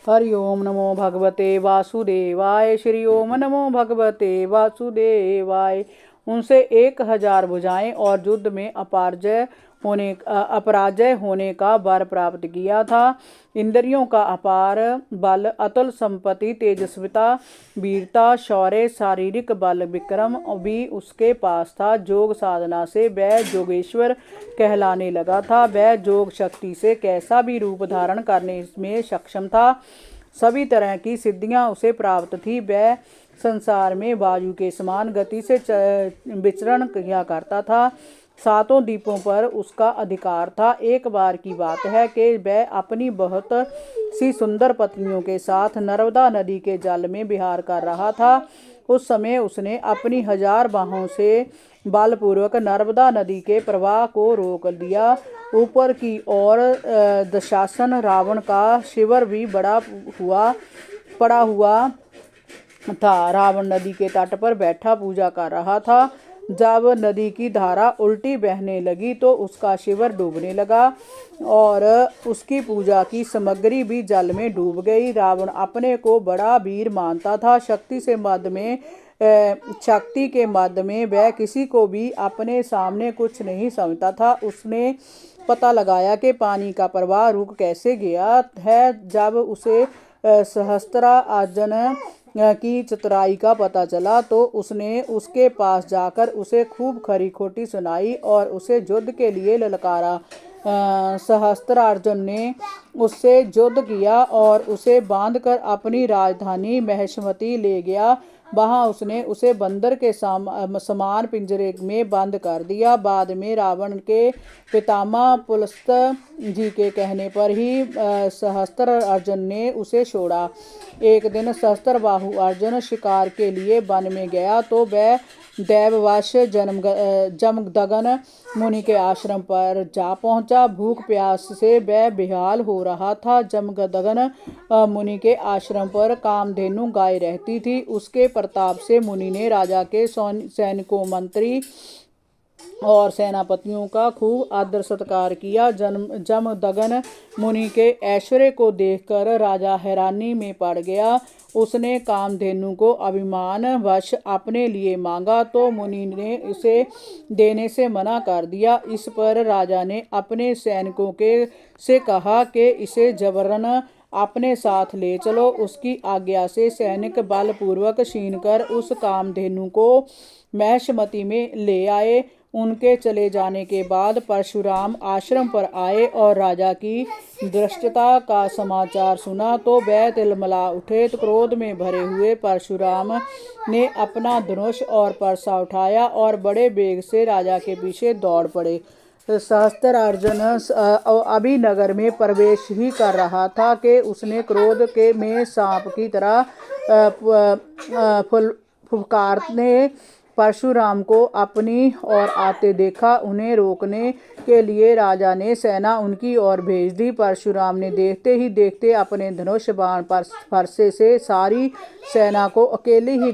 हरि ओम नमो भगवते वासुदेवाय। श्री ओम नमो भगवते वासुदेवाय। उनसे 1000 भुजाएं और युद्ध में अपराजय होने का वर प्राप्त किया था। इंद्रियों का अपार बल, अतुल संपत्ति, तेजस्विता, वीरता, शौर्य, शारीरिक बल, विक्रम भी उसके पास था। योग साधना से वह योगेश्वर कहलाने लगा था। वह योग शक्ति से कैसा भी रूप धारण करने में सक्षम था। सभी तरह की सिद्धियां उसे प्राप्त थी। वह संसार में वायु के समान गति से विचरण किया करता था। 7 द्वीपों पर उसका अधिकार था। एक बार की बात है कि वह अपनी बहुत सी सुंदर पत्नियों के साथ नर्मदा नदी के जल में विहार कर रहा था। उस समय उसने अपनी 1000 बाहों से बलपूर्वक नर्मदा नदी के प्रवाह को रोक दिया। ऊपर की ओर दशासन रावण का शिविर भी पड़ा हुआ था। रावण नदी के तट पर बैठा पूजा कर रहा था। जब नदी की धारा उल्टी बहने लगी तो उसका शिविर डूबने लगा और उसकी पूजा की सामग्री भी जल में डूब गई। रावण अपने को बड़ा वीर मानता था। शक्ति के मद में वह किसी को भी अपने सामने कुछ नहीं समझता था। उसने पता लगाया कि पानी का प्रवाह रुक कैसे गया है। जब उसे सहस्त्रार्जुन की चतुराई का पता चला तो उसने उसके पास जाकर उसे खूब खरी खोटी सुनाई और उसे युद्ध के लिए ललकारा। सहस्त्रार्जुन ने उससे युद्ध किया और उसे बांधकर अपनी राजधानी महिष्मति ले गया। वहां उसने उसे बंदर के समान पिंजरे में बंद कर दिया। बाद में रावण के पितामह पुलस्त जी के कहने पर ही सहस्त्रार्जुन ने उसे छोड़ा। एक दिन सहस्त्रबाहु अर्जुन शिकार के लिए वन में गया तो वह दैववश जमदग्न मुनि के आश्रम पर जा पहुंचा। भूख प्यास से वह बेहाल हो रहा था। जमदग्न मुनि के आश्रम पर कामधेनु गाय रहती थी। उसके प्रताप से मुनि ने राजा के सैनिकों, मंत्री और सेनापतियों का खूब आदर सत्कार किया। जमदग्न मुनि के ऐश्वर्य को देखकर राजा हैरानी में पड़ गया। उसने कामधेनु को अभिमान वश अपने लिए मांगा तो मुनि ने उसे देने से मना कर दिया। इस पर राजा ने अपने सैनिकों से कहा कि इसे जबरन अपने साथ ले चलो। उसकी आज्ञा से सैनिक बलपूर्वक छीनकर उस कामधेनु को महिष्मति में ले आए। उनके चले जाने के बाद परशुराम आश्रम पर आए और राजा की धृष्टता का समाचार सुना तो वह तिलमिला उठे। क्रोध में भरे हुए परशुराम ने अपना धनुष और परसा उठाया और बड़े वेग से राजा के पीछे दौड़ पड़े। सहस्त्रार्जुन अभी नगर में प्रवेश ही कर रहा था कि उसने क्रोध में सांप की तरह फुफकारने परशुराम को अपनी ओर आते देखा। उन्हें रोकने के लिए राजा ने सेना उनकी ओर भेज दी। परशुराम ने देखते ही देखते अपने धनुष बाण फरसे से सारी सेना को अकेले ही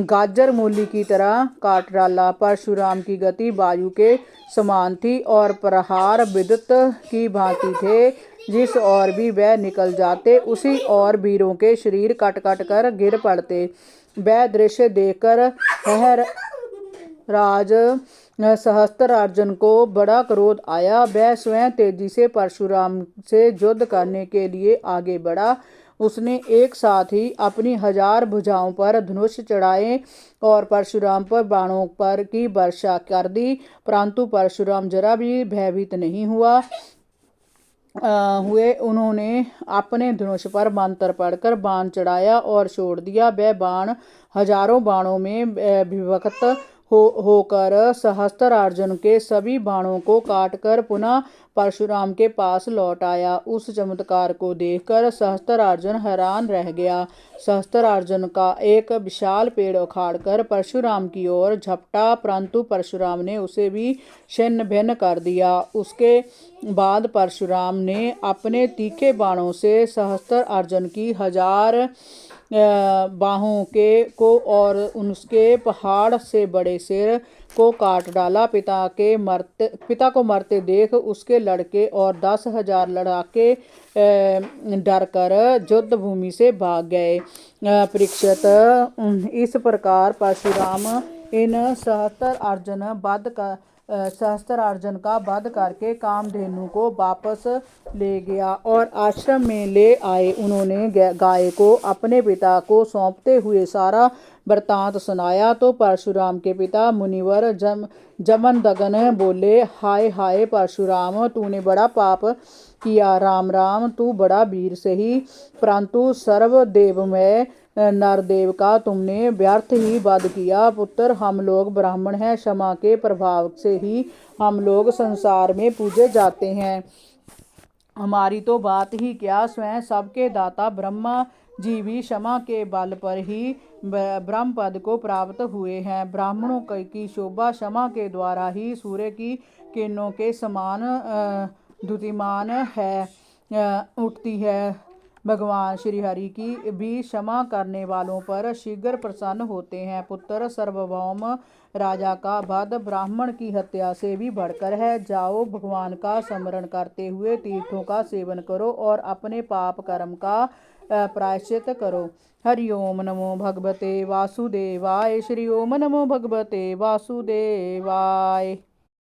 गाजर मूली की तरह काट डाला। परशुराम की गति वायु के समान थी और प्रहार विद्युत की भांति थे। जिस ओर भी वह निकल जाते उसी ओर वीरों के शरीर कट कट कर गिर पड़ते। वह दृश्य देखकर राज सहस्त्रार्जुन को बड़ा क्रोध आया। वह स्वयं तेजी से परशुराम से युद्ध करने के लिए आगे बढ़ा। उसने एक साथ ही अपनी 1000 भुजाओं पर धनुष चढ़ाए और परशुराम पर बाणों पर की वर्षा कर दी, परंतु परशुराम जरा भी भयभीत नहीं हुए। उन्होंने अपने धनुष पर मंत्र पढ़कर बाण चढ़ाया और छोड़ दिया। वह बाण हजारों बाणों में विभक्त होकर सहस्त्रार्जुन के सभी बाणों को काटकर पुनः परशुराम के पास लौट आया। उस चमत्कार को देखकर सहस्त्रार्जुन हैरान रह गया। सहस्त्रार्जुन का एक विशाल पेड़ उखाड़कर परशुराम की ओर झपटा, परंतु परशुराम ने उसे भी छिन्न भिन्न कर दिया। उसके बाद परशुराम ने अपने तीखे बाणों से सहस्त्रार्जुन की 1000 बाहों को और उसके पहाड़ से बड़े सिर को काट डाला। पिता को मरते देख उसके लड़के और 10,000 लड़ाके डर कर युद्ध भूमि से भाग गए। परीक्षित, इस प्रकार परशुराम इन सहस्त्रार्जुन का वध करके कामधेनु को वापस ले गया और आश्रम में ले आए। उन्होंने गाय को अपने पिता को सौंपते हुए सारा वृतांत सुनाया तो परशुराम के पिता मुनिवर जमदग्न बोले, हाय हाय परशुराम, तूने बड़ा पाप किया। राम राम, तू बड़ा वीर सही, परंतु सर्वदेवमय नरदेव का तुमने व्यर्थ ही वध किया। पुत्र, हम लोग ब्राह्मण हैं, क्षमा के प्रभाव से ही हम लोग संसार में पूजे जाते हैं। हमारी तो बात ही क्या, स्वयं सबके दाता ब्रह्मा जी भी क्षमा के बल पर ही ब्रह्म पद को प्राप्त हुए हैं। ब्राह्मणों की शोभा क्षमा के द्वारा ही सूर्य की किरणों के समान द्युतिमान उठती है। भगवान श्री हरि की भी क्षमा करने वालों पर शीघ्र प्रसन्न होते हैं। पुत्र, सार्वभौम राजा का वध ब्राह्मण की हत्या से भी बढ़कर है। जाओ, भगवान का स्मरण करते हुए तीर्थों का सेवन करो और अपने पाप कर्म का प्रायश्चित करो। हरि ओम नमो भगवते वासुदेवाय। श्री ओम नमो भगवते वासुदेवाय।